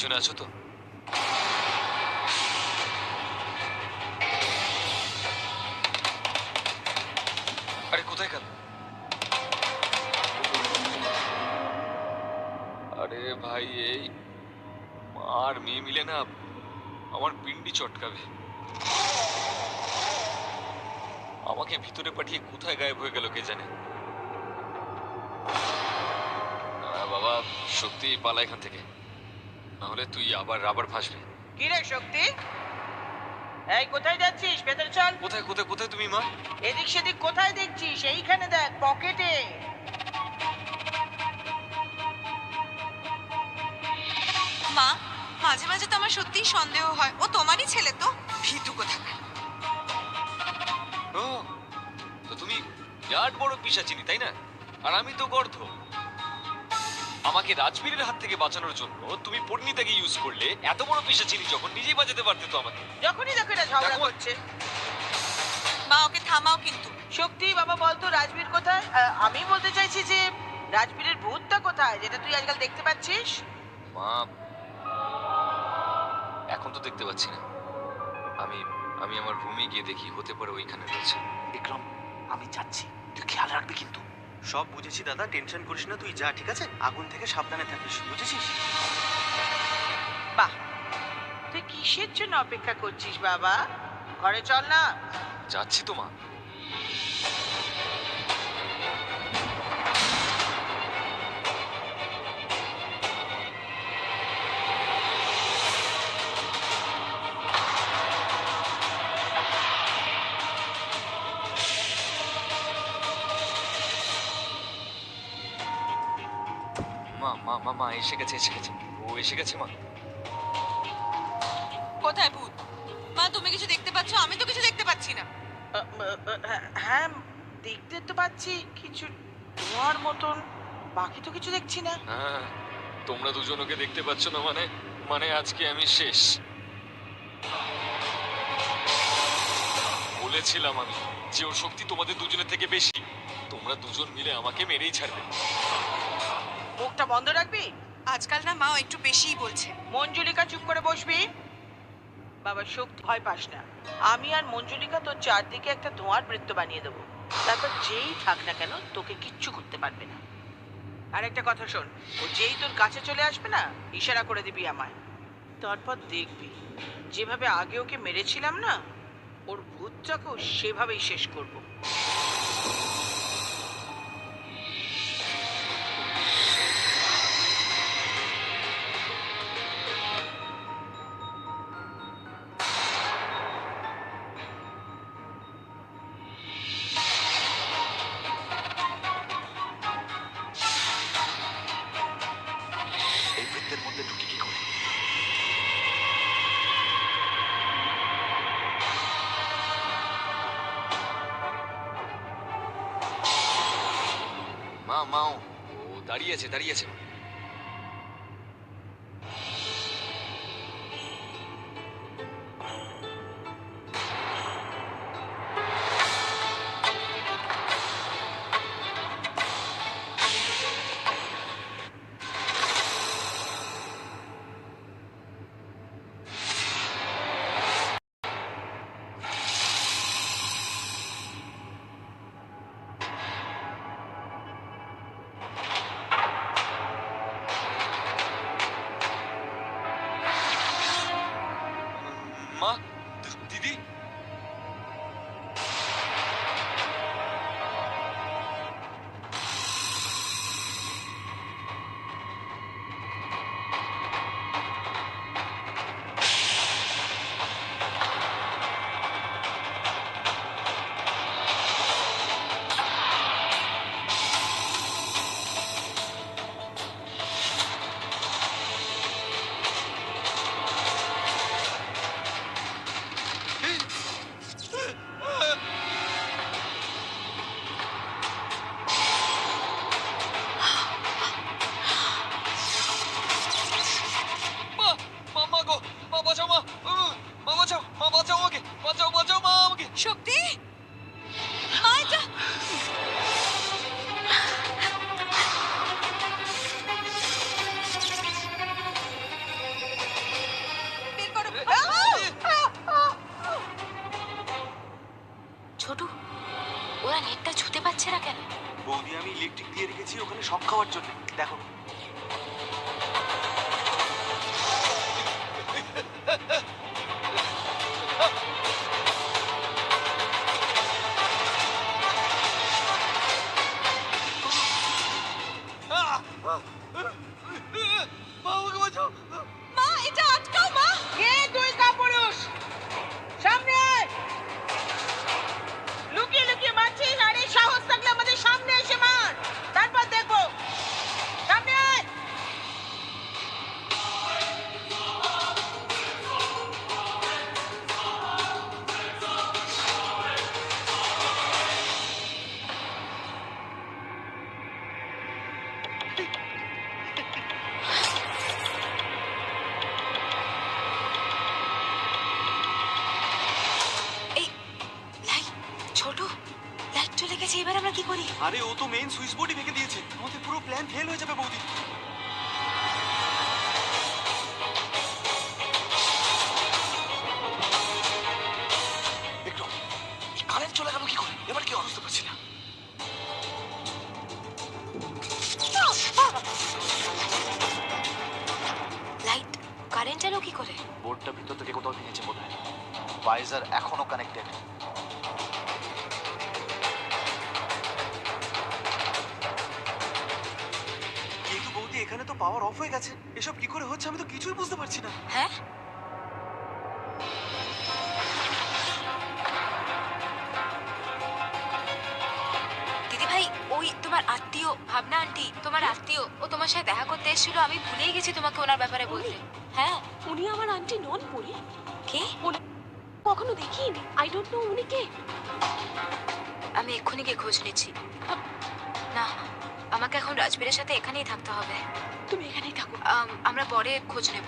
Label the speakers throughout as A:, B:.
A: পিছনে আছো তো? আরে কোথায় গেল? আরে ভাই, এই মা আর মেয়ে মিলে না আমার পিন্ডি চটকাবে। আমাকে ভিতরে পাঠিয়ে কোথায় গায়েব হয়ে গেল কে জানে। বাবা, সত্যি পালা এখান থেকে, নাহলে তুই আবার রাবার ফাঁসবে।
B: কি রে শক্তি, এই কোথায় যাচ্ছিস? ভেতরে চল।
A: কোথায় কোথায় কোথায় তুমি মা?
B: এদিক সেদিক কোথায় দেখছিস? এইখানে দেখ, পকেটে।
C: মা, মাঝে মাঝে তো আমার সত্যিই সন্দেহ হয় ও তোমারই ছেলে। তো ভীতু কোথাকার।
A: ও, তো তুমি বিরাট বড় পিশাচিনি তাই না? আর আমি তো গর্ধ। আমাকে রাজবীরের হাত থেকে বাঁচানোর জন্য তুমি পরিণীতাকে ইউজ করলে। এত বড় পিশাচিনি যখন নিজেই বাঁচাতে পারতে তো আমাকে।
B: যখনই দেখো এটা ঝগড়া
A: দেখো।
B: করছে।
C: মা, ওকে থামাও কিন্তু।
B: শক্তি বাবা, বলতো রাজবীর কোথায়? আমি বলতে চাইছি যে রাজবীরের ভূতটা কোথায়, যেটা তুই আজকাল দেখতে পাচ্ছিস?
A: মা, এখন তো দেখতে পাচ্ছি না। আমি আমি আমার রুমে গিয়ে দেখি, হতে পারে ওইখানে রয়েছে।
D: বিক্রম, আমি যাচ্ছি, তুই খেয়াল রাখবি কিন্তু।
E: সব বুঝেছি দাদা, টেনশন করিস না, তুই যা, ঠিক আছে? আগুন থেকে সাবধানে থাকিস, বুঝেছিস?
B: বাহ, তুই কিসের জন্য অপেক্ষা করছিস বাবা? ঘরে চল না।
A: যাচ্ছি তো মা। মা মা মা মা, এসে গেছে এসে গেছে, ও এসে গেছে মা।
C: কোথায় ভূত? মা, তুমি কিছু দেখতে পাচ্ছ? আমি তো কিছু দেখতে পাচ্ছি না।
B: হ্যাঁ, দেখতে তো পাচ্ছি কিছু ধোঁয়ার মতন, বাকি তো কিছু দেখছি না।
A: হ্যাঁ, তোমরা দুজনকে দেখতে পাচ্ছ না মানে? মানে আজকে আমি শেষ। বলেছিলাম আমি যে ওর শক্তি তোমাদের দুজনের থেকে বেশি। তোমরা দুজন মিলে আমাকে মেরেই ছাড়বে।
B: মুখটা বন্ধ রাখবি।
C: আজকাল না মা ও একটু বেশিই বলছে।
B: মঞ্জুলিকা, চুপ করে বসবি। বাবা শক্তি, ভয় পাস না। আমি আর মঞ্জুলিকা তোর চারদিকে একটা ধোঁয়ার বৃত্ত বানিয়ে দেবো। তারপর যেই থাক না কেন তোকে কিচ্ছু করতে পারবে না। আর একটা কথা শোন, ও যেই তোর কাছে চলে আসবে না, ইশারা করে দিবি আমায়। তারপর দেখবি যেভাবে আগে ওকে মেরেছিলাম না, ওর ভূতটাকেও সেভাবেই শেষ করব।
D: এই বৃত্তের মধ্যে ঢুকি কি করে?
A: মা মা, ও দাঁড়িয়ে আছে দাঁড়িয়ে আছে। মা, দিদি।
E: বৌদি আমি ইলেকট্রিক দিয়ে রেখেছি ওখানে সব খাওয়ার জন্য, দেখো।
C: মা এটা আটকাও মা।
B: কে তুই কাপুরুষ? সামনে আয়। লুকিয়ে লুকিয়ে মারছিস, আর এই সাহস থাকলে আমাদের সামনে এসে মার, তারপর দেখবো। সামনে আয়।
C: এই লাইট, ছোট লাইট চলে গেছে, এবার আমরা কি করি?
E: আরে ও তো মেইন সুইচ বোর্ডই ভেঙে দিয়েছে, আমাদের পুরো প্ল্যান ফেল হয়ে যাবে বৌদি।
D: বিক্রম, কারেন্ট চলে গেল কি করে? এবার কি বুঝতে পারছি না।
C: লাইট কারেন্ট এলো কি করে?
D: বোর্ডটা ভিতর থেকে কোথাও ভেঙেছে বোধ হয়। ভাইজার এখনো কানেক্টেড।
E: কিন্তু বৌদি এখানে তো পাওয়ার অফ হয়ে গেছে, এসব কি করে হচ্ছে আমি তো কিছুই বুঝতে পারছি না।
C: হ্যাঁ, দিদি ভাই, ওই তোমার আত্মীয় ভাবনা আন্টি, তোমার আত্মীয়, ও তোমার সাথে দেখা করতে এসেছিল। আমি ভুলেই গেছি তোমাকে ওনার ব্যাপারে বলতে। হ্যাঁ।
F: উনি আমার আন্টি নন পরি,
C: কে?
F: কখনো দেখিনি। আই ডোন্ট নো উনি কে।
C: আমি এক্ষুনি গিয়ে খোঁজ নিচ্ছি। না, আমাকে এখন রাজবীরের সাথে এখানেই থাকতে হবে।
F: তুমি এখানেই থাকো।
C: আমরা পরে খোঁজ নেব।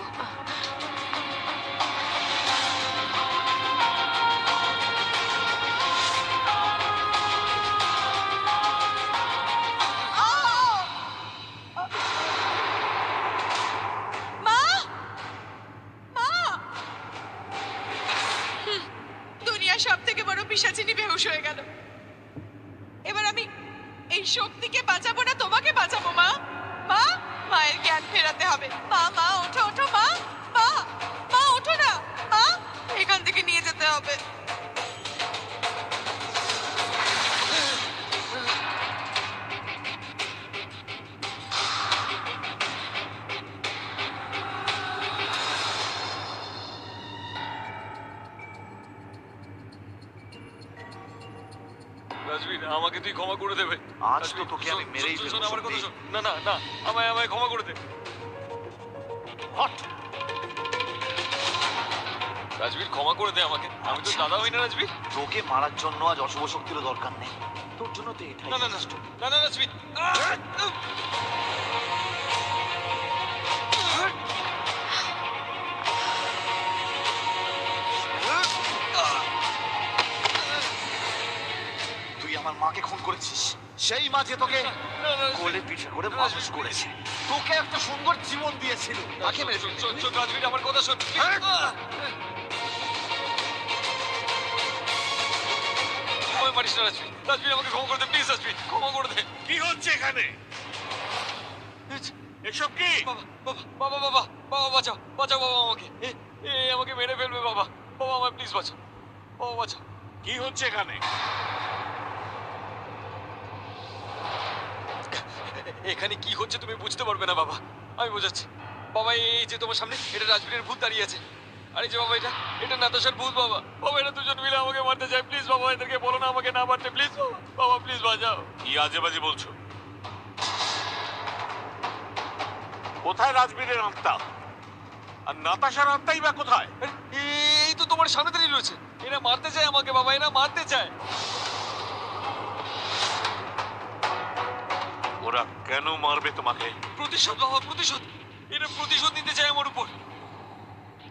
C: মা, মা, দুনিয়া সব থেকে বড় পিশাচিনী বেহুশ হয়ে গেল। এবার আমি এই শক্তিকে বাঁচাবো না, তোমাকে বাঁচাবো মা। মা, মায়ের জ্ঞান ফেরাতে হবে। মা, মা ওঠো ওঠো মা, মা, মা ওঠো না মা, এখান থেকে নিয়ে যেতে হবে।
A: রাজবীর, আমাকে তুই ক্ষমা করে দেবে।
D: আজ তো তোকে আমি মেরেই
A: শোন,
D: ফেলবো,
A: আমার কথা
D: সত্যি।
A: শোন। না না না, আমায় ক্ষমা করে দে।
D: হট!
A: রাজবীর, ক্ষমা করে দে আমাকে। আমি তো দাদা হই না রাজবীর।
D: তোকে মারার জন্য আজ অশুভ শক্তিরও দরকার নেই, তোর জন্য তো এটাই
A: না না না
D: যথেষ্ট।
A: না না রাজবীর।
D: তুই আমার মাকে খুন করেছিস, সেই মা যে তোকে
A: না, না, রাজবীর।
D: কোলে পিঠে করে
A: না,
D: মানুষ
A: রাজবীর,
D: করেছে, তোকে একটা সুন্দর জীবন দিয়েছিল, তাকে মেরে
A: শোন,
D: ফেললি
A: শোন,
D: তুই?
A: শোন, রাজবীর, আমার কথা শোন।
D: হ্যাঁ?
A: আমায় মারিস না রাজবীর। রাজবীর, আমাকে ক্ষমা করে দে প্লিজ। রাজবীর, ক্ষমা করে দে।
G: কি হচ্ছে এখানে? এসব কি?
A: বাবা বাবা বাবা বাবা বাবা, বাঁচাও বাঁচাও বাবা, আমাকে আমাকে মেরে ফেলবে বাবা। বাবা, আমায় প্লিজ বাঁচাও। বাবা বাঁচাও।
G: কি হচ্ছে এখানে?
A: এখানে কি হচ্ছে তুমি বুঝতে পারবে না বাবা, আমি বোঝাচ্ছি। বাবা, এই যে তোমার সামনে, এটা রাজবীরের ভূত দাঁড়িয়ে আছে। আরে যে বাবা, এটা নাতাশার ভূত বাবা। বাবা, এরা দুজন মিলে আমাকে মারতে চায়। প্লিজ বাবা, এদেরকে বলো না আমাকে না মারতে। প্লিজ বাবা, বাবা প্লিজ বাঁচাও।
G: কি আজে বাজে বলছো? কোথায় রাজবীরের আত্মা? আর নাতাশার আত্মাই বা কোথায়?
A: আরে, এই তো তোমার সামনে দাঁড়িয়ে রয়েছে। এরা মারতে চায় আমাকে বাবা, এরা মারতে চায়।
G: ওরা কেন মারবে তোমাকে?
A: প্রতিশোধ বাবা, প্রতিশোধ। এরা প্রতিশোধ নিতে চায় আমার উপর।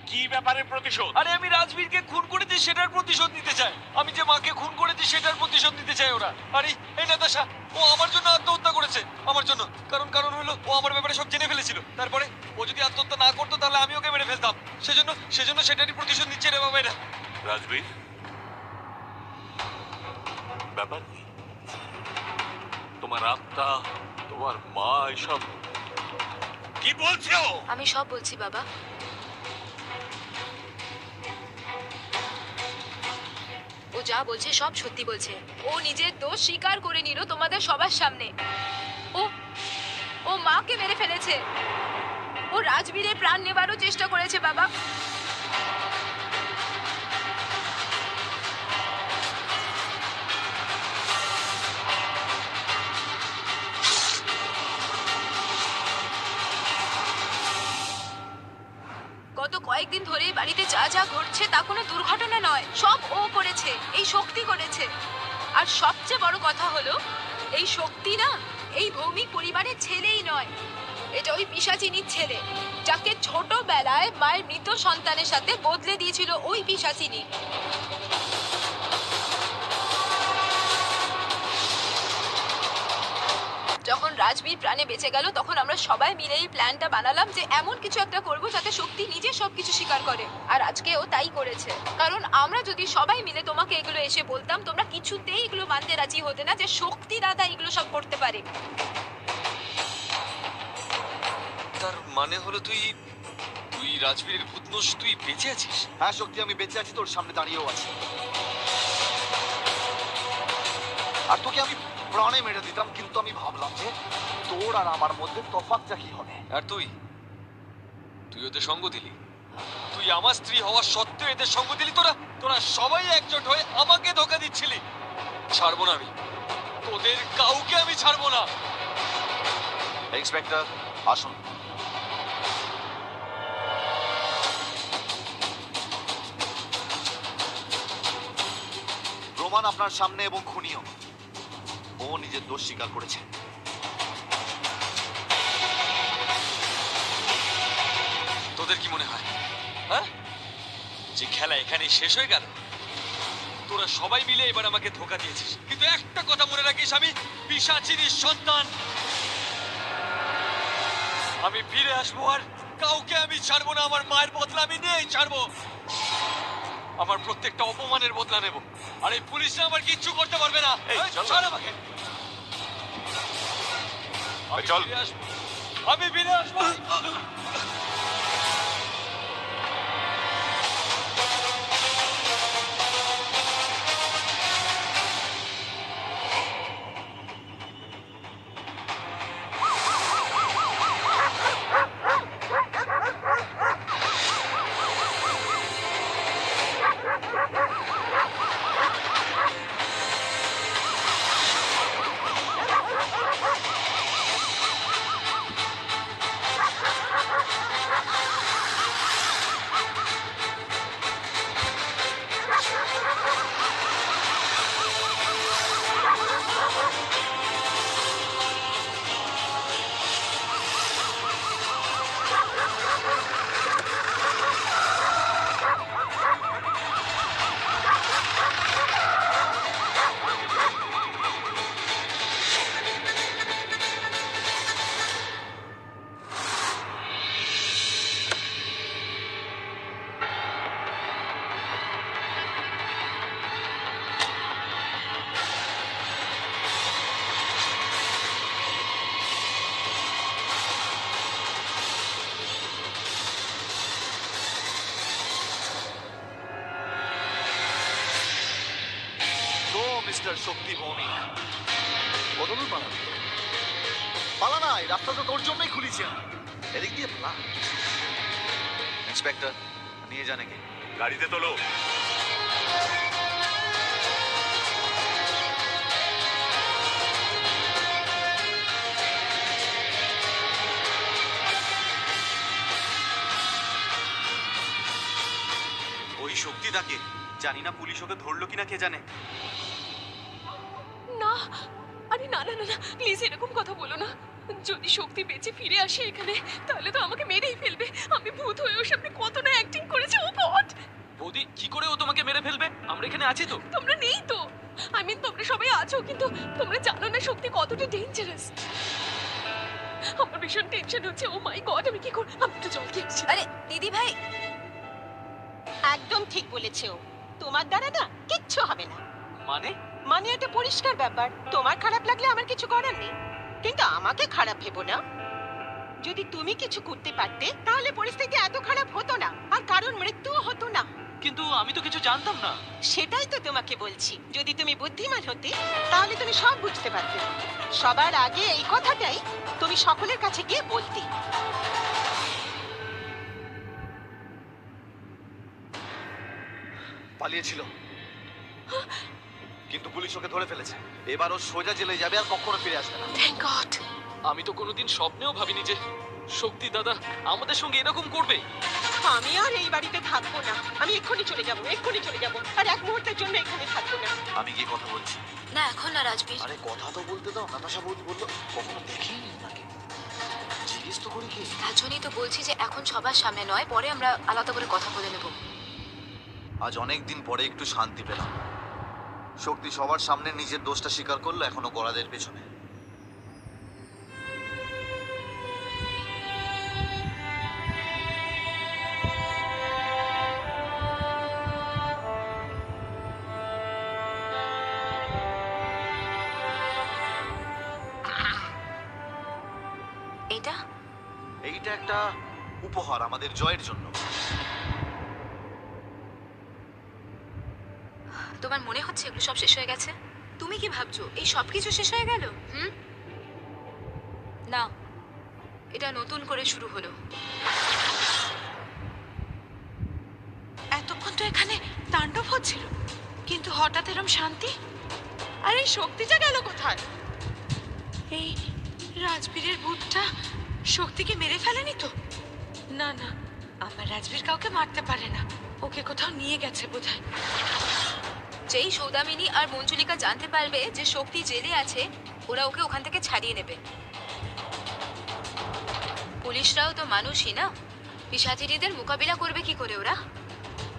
G: কি ব্যাপারে প্রতিশোধ?
A: আরে, আমি রাজবীরকে খুন করেছি, সেটার প্রতিশোধ নিতে চায়। আমি যে মাকে খুন করেছি সেটার প্রতিশোধ নিতে চায় ওরা। আরে এই নাতাশা, ও আমার জন্য আত্মহত্যা করেছে। আমার জন্য। কারণ হলো ও আমার ব্যাপারে সব জেনে ফেলেছিল। তারপরে ও যদি আত্মহত্যা না করতো তাহলে আমি ওকে মেরে ফেলতাম। সেজন্য সেটারই প্রতিশোধ নিচ্ছে রে বাবা এরা।
G: রাজবীর, ব্যাপার কি? তোমার তোমার আত্মা, তোমার মা, এসব কি বলছো?
F: আমি সব বলছি বাবা। ও যা বলছে সব সত্যি বলছে। ও নিজের দোষ স্বীকার করে নিল তোমাদের সবার সামনে। ও ও মাকে মেরে ফেলেছে। ও রাজবীরের প্রাণ নেবারও চেষ্টা করেছে বাবা। গত কয়েকদিন ধরে বাড়িতে যা যা ঘটছে তা কোনো দুর্ঘটনা নয়, সব ও করেছে, এই শক্তি করেছে। আর সবচেয়ে বড় কথা হলো এই শক্তি না এই ভৌমিক পরিবারের ছেলেই নয়, এটা ওই পিশাচিনীর ছেলে, যাকে ছোটবেলায় মায়ের মৃত সন্তানের সাথে বদলে দিয়েছিল ওই পিশাচিনী। যখন রাজবীর প্রাণে বেঁচে গেল তখন আমরা সবাই মিলে এই প্ল্যানটা বানালাম যে এমন কিছু একটা করব যাতে শক্তি নিজে সবকিছু স্বীকার করে। আর আজকেও তাই করেছে, কারণ আমরা যদি সবাই মিলে তোমাকে এগুলো এসে বলতাম তোমরা কিছুতেই এগুলো মানতে রাজি হতে না যে শক্তি দাদা এগুলো সব করতে পারে।
A: তার মানে হলো তুই তুই রাজবীরের ভূতনোস, তুই বেঁচে আছিস?
D: হ্যাঁ শক্তি, আমি বেঁচে আছি, তোর সামনে দাঁড়িয়েও আছি। আর তোকে আমি প্রাণে মেরে দিতাম, কিন্তু আমি ভাবলাম যে তোর আর আমার মধ্যে তফাৎটা কি হবে।
A: আর তুই ওদের সঙ্গ দিলি? তুই আমার স্ত্রী হওয়া সত্ত্বেও এদের সঙ্গ দিলি? তোরা সবাই একজোট হয়ে আমাকে ধোকা দিচ্ছিলি। ছাড়বো না আমি, তোদের কাউকে আমি ছাড়বো না।
D: ইন্সপেক্টর আসুন। প্রমাণ আপনার সামনে এবং খুনিও ও নিজের দোষ স্বীকার করেছে।
A: তোদের কি মনে হয় হ্যাঁ যে খেলা এখানেই শেষ হয়ে গেল? তোরা সবাই মিলে এবার আমাকে ধোকা দিয়েছিস, কিন্তু একটা কথা মনে রাখিস, আমি পিশাচিনীর সন্তান। আমি ফিরে আসবো আর কাউকে আমি ছাড়বো না। আমার মায়ের বদলা আমি নিয়েই ছাড়বো। আমার প্রত্যেকটা অপমানের বদলা নেব। আর এই পুলিশরা আমার কিচ্ছু করতে পারবে না।
G: এই,
A: এই,
G: চল।
A: ছাড় আমাকে। আমি
G: চল।
A: ফিরে আসবো, আমি ফিরে আসবো।
D: মিস্টার শক্তি ভৌমিক, কতদূর পালাবি? পালা না, এই রাস্তা তো তোর জন্যই খুলেছি আমি। এদিক দিয়ে পালা। ইন্সপেক্টর নিয়ে যান একে।
G: গাড়িতে তোলো।
E: ওই শক্তি তাকে জানি না, পুলিশ ওকে ধরলো কিনা কে জানে।
F: না, আরে না না না না, প্লিজ এরকম কথা বলো না। যদি শক্তি বেঁচে ফিরে আসে এখানে তাহলে তো আমাকে মেরেই ফেলবে। আমি ভূত হয়ে ওর সামনে কত না অ্যাক্টিং করেছি। ও গড,
A: বৌদি কি করে ও তোমাকে মেরে ফেলবে? আমরা এখানে আছি তো।
F: তোমরা নেই তো। আই মিন তোমরা সবাই আছো, কিন্তু তোমরা জানো না শক্তি কতটা ডেঞ্জারাস। আমার ভীষণ টেনশন হচ্ছে। ও মাই গড, আমি কি করব? আমি তো জল খেয়ে আসছি।
H: আরে দিদি ভাই, একদম ঠিক বলেছে ও। তোমার দ্বারা না কিচ্ছু হবে না।
A: মানে
B: মানে এটা পরিষ্কার ব্যাপার, তোমার খারাপ লাগলে আমার কিছু করার নেই, কিন্তু আমাকে খারাপ ভেবো না। যদি তুমি কিছু করতে পারতে তাহলে পরিস্থিতি এত খারাপ হতো না, আর কারোর মৃত্যুও হতো না।
E: কিন্তু আমি তো কিছু জানতাম না।
B: সেটাই তো তোমাকে বলছি, যদি তুমি বুদ্ধিমান হতে তাহলে তুমি সব বুঝতে পারতে। সবার আগে এই কথাটাই তুমি সকলের কাছে গিয়ে বলতে।
D: পালিয়েছিল, কিন্তু পুলিশ ওকে ধরে ফেলেছে। এবার ও সোজা জেলে যাবে আর কখনো ফিরে আসবে না।
B: Thank god.
A: আমি তো কোনোদিন স্বপ্নেও ভাবিনি যে শক্তি দাদা আমাদের সঙ্গে এরকম করবে।
B: আমি আর এই বাড়িতে থাকবো না, আমি এক্ষুনি চলে যাবো, এক্ষুনি চলে যাবো, আর এক মুহূর্তের জন্য এখানে থাকবো না।
D: আমি গিয়ে কথা বলছি।
F: না এখন না রাজবীর।
D: আরে কথা তো বলতে দাও, নাতাশা বৌদি বললো কখনো দেখিনি ওনাকে, জিজ্ঞেস তো করি কি।
F: তার জন্যই তো বলছি যে এখন সবার সামনে নয়, পরে আমরা আলাদা করে কথা বলে নেব।
D: আজ অনেক দিন পরে একটু শান্তি পেলাম। শক্তি সবার সামনে নিজের দোষটা স্বীকার করলো, এখনো গলাদের পেছনে।
F: এটা
D: এইটা একটা উপহার আমাদের জয়ের জন্য।
F: তোমার মনে হচ্ছে এগুলো সব শেষ হয়ে গেছে? তুমি কি ভাবছো এই সব কিছু শেষ হয়ে গেল? না, এটা নতুন করে শুরু হলো।
C: এতক্ষণ তো এখানে তাণ্ডব হচ্ছিল, কিন্তু হঠাৎ এরম শান্তি। আর এই শক্তিটা গেল কোথায়? এই রাজবীরের ভূতটা শক্তিকে মেরে ফেলেনি তো? না না, আমার রাজবীর কাউকে মারতে পারে না, ওকে কোথাও নিয়ে গেছে বোধহয়।
F: যেই সৌদামিনী আর মঞ্জুলিকা জানতে পারবে যে শক্তি জেলে আছে, ওরা ওকে ওখান থেকে ছাড়িয়ে নেবে। পুলিশরাও তো মানুষই না, পিশাচিনীদের মোকাবিলা করবে কি করে ওরা?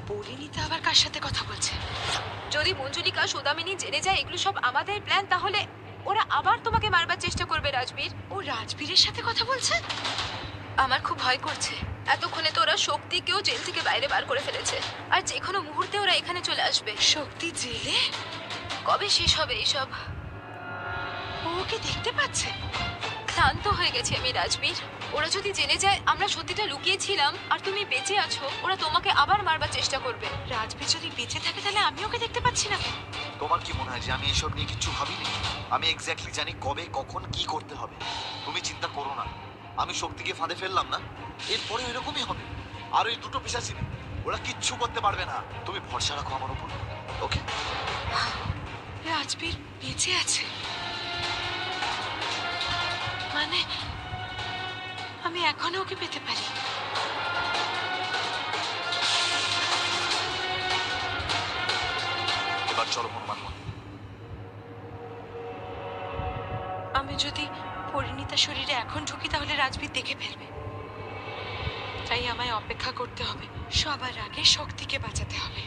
C: পরিণীতা আবার কার সাথে কথা বলছে?
F: যদি মঞ্জুলিকা সৌদামিনী জেনে যায় এগুলো সব আমাদের প্ল্যান, তাহলে ওরা আবার তোমাকে মারবার চেষ্টা করবে রাজবীর।
C: ও রাজবীরের সাথে কথা বলছে?
F: আমার খুব ভয় করছে। এতক্ষণে তো ওরা শক্তিকেও জেল থেকে বাইরে বার করে ফেলেছে, আর যে কোনো মুহূর্তে ওরা এখানে চলে আসবে।
C: শক্তি জেলে?
F: কবে শেষ হবে এইসব?
C: ও ওকে দেখতে পাচ্ছে?
F: ক্লান্ত হয়ে গেছি আমি রাজবীর। ওরা যদি জেনে যায় আমরা সত্যিটা লুকিয়েছিলাম আর তুমি বেঁচে আছো, ওরা তোমাকে আবার মারবার চেষ্টা করবে।
C: রাজবীর যদি বেঁচে থাকে তাহলে আমি ওকে দেখতে পাচ্ছি না।
D: তোমার কি মনে হয় যে আমি এইসব নিয়ে কিচ্ছু ভাবিনি? আমি এক্স্যাক্টলি জানি কবে কখন কি করতে হবে। তুমি চিন্তা করো না, আমি শক্তিকে ফাঁদে ফেললাম না, এরপরে এরকমই হবে। আর ওই দুটো পিশাচিনী, ওরা কিচ্ছু করতে পারবে না। তুমি ভরসা রাখো আমার উপর, ওকে?
C: রাজবীর বেঁচে আছে মানে আমি এখনো ওকে পেতে পারি।
D: এবার চলো হনুমান মন্দির।
C: আমি যদি পরিণীতা শরীরে এখন ঢুকি তাহলে রাজবীর দেখে ফেলবে, তাই আমায় অপেক্ষা করতে হবে। সবার আগে শক্তিকে বাঁচাতে হবে,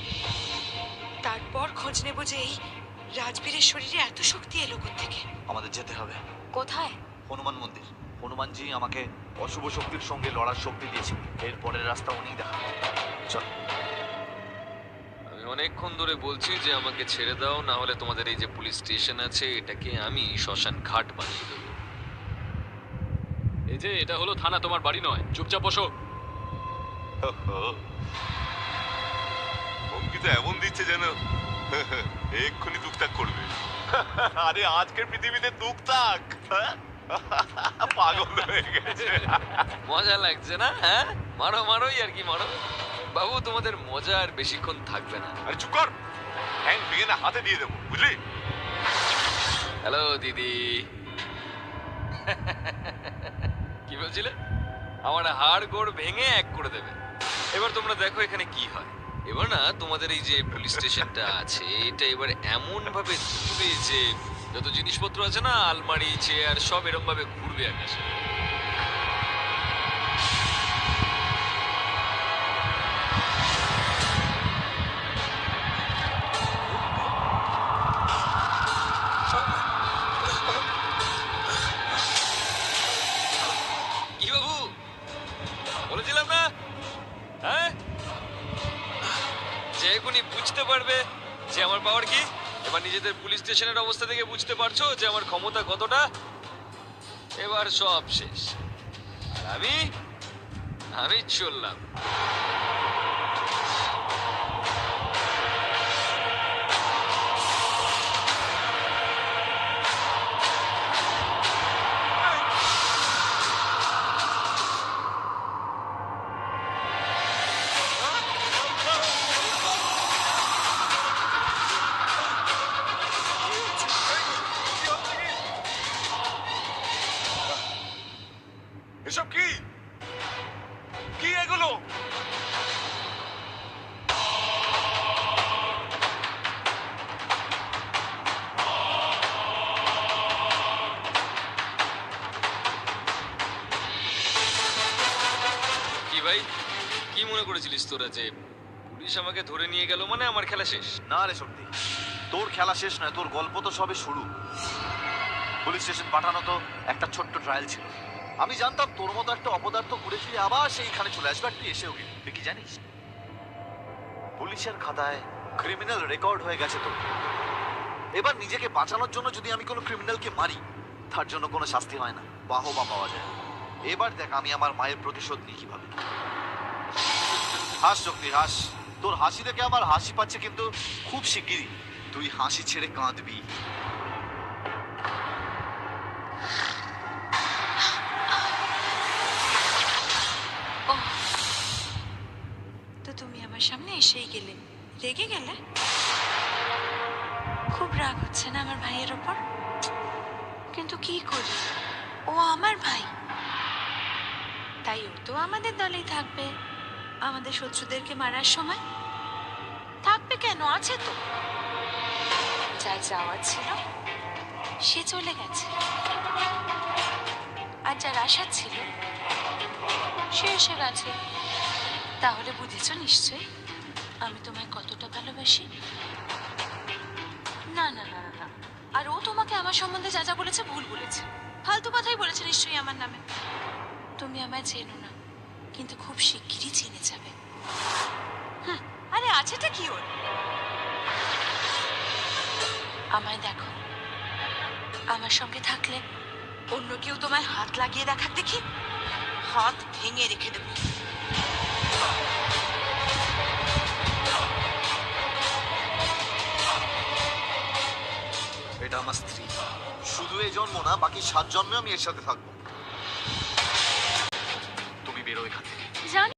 C: তারপর খোঁজ নেব যে এই রাজবীরের শরীরে এত শক্তি এলো থেকে।
D: আমাদের যেতে হবে।
F: কোথায়?
D: হনুমান মন্দির। হনুমানজি আমাকে অশুভ শক্তির সঙ্গে লড়ার শক্তি দিয়েছেন, এর পরের রাস্তা উনি দেখাবেন। চল।
A: আমি অনেকক্ষণ ধরে বলছি যে আমাকে ছেড়ে দাও, না হলে তোমাদের এই যে পুলিশ স্টেশন আছে এটাকে আমি শ্মশান ঘাট বানিয়ে দেবো। এই যে এটা হলো থানা, তোমার বাড়ি নয়। চুপচাপ বসো।
G: হুমকি তো এমন দিচ্ছে যেন এক্ষুনি টুকটাক করবে। আরে আজকের পৃথিবীতে টুকটাক পাগল হয়ে গেছে।
A: মজা লাগছে না? হ্যাঁ, মারো মারোই আর কি, মারো। বাবু তোমাদের মজা আর বেশিক্ষণ থাকবে না।
G: আরে চুপ কর, হ্যাং ভেঙে না হাতে দিয়ে দেবো, বুঝলি?
A: হ্যালো দিদি। কি বলছিলে? আমার হাড় গোড় ভেঙে এক করে দেবে। এবার তোমরা দেখো এখানে কি হয়। এবার না তোমাদের এই যে পুলিশ স্টেশনটা আছে এটা এবার এমন ভাবে ঘুরবে যে যত জিনিসপত্র আছে না, আলমারি চেয়ার সব এরকম ভাবে ঘুরবে আকাশে। কি বাবু বলেছিলাম না? হ্যাঁ, যে এখনই বুঝতে পারবে যে আমার পাওয়ার কি। এবার নিজেদের পুলিশ স্টেশনের অবস্থা থেকে বুঝতে পারছো যে আমার ক্ষমতা কতটা। এবার সব শেষ। আর আমি চললাম।
G: এসব কি কি এগুলো?
A: কি ভাই, কি মনে করেছিলিস তোরা যে পুলিশ আমাকে ধরে নিয়ে গেল মানে আমার খেলা শেষ?
D: না রে শক্তি, তোর খেলা শেষ নয়, তোর গল্প তো সবে শুরু। পুলিশ স্টেশন পাঠানো তো একটা ছোট্ট ট্রায়াল ছিল। আমি জানতাম তোর মতো একটা অপদার্থ ঘুরে ফিরে আবার সেইখানে চলে আসবে, আর তুই এসেও গেলি। তুই কি জানিস পুলিশের খাতায় ক্রিমিনাল রেকর্ড হয়ে গেছে তোর। এবার নিজেকে বাঁচানোর জন্য যদি আমি কোনো ক্রিমিনালকে মারি, তার জন্য কোনো শাস্তি হয় না, বাহবা পাওয়া যায়। এবার দেখ আমি আমার মায়ের প্রতিশোধ নিই কিভাবে। হাস শক্তি হাস, তোর হাসি দেখে আমার হাসি পাচ্ছে, কিন্তু খুব শিগগিরই তুই হাসি ছেড়ে কাঁদবি।
F: ওহ, তো তুমি আমার সামনে এসেই গেলে, রেগে গেলে? খুব রাগ হচ্ছে না আমার ভাইয়ের ওপর? কিন্তু কি করি, ও আমার ভাই, তাই ও তো আমাদের দলেই থাকবে। আমাদের শত্রুদেরকে মারার সময় থাকবে কেন, আছে তো। যার যাওয়ার ছিল সে চলে গেছে, আর যার আশা ছিল সে এসে গেছে। তাহলে বুঝেছ নিশ্চয়ই আমি তোমায় কতটা ভালোবাসি। না না না না না, আর ও তোমাকে আমার সম্বন্ধে যা যা বলেছে ভুল বলেছে, ফালতু কথাই বলেছে নিশ্চয়ই আমার নামে। তুমি আমায় চেনো না, কিন্তু খুব শিগগিরই চিনে যাবে। আরে আছেটা কি ওর? আমায় দেখো, আমার সঙ্গে থাকলে অন্য কেউ তোমায় হাত লাগিয়ে দেখার দেখি হাত ভেঙে রেখে দেবো।
D: এটা আমার স্ত্রী, শুধু এই জন্ম না, বাকি 7 জন্মে আমি এর সাথে থাকবো। তুমি বেরো এখান থেকে।
F: জানি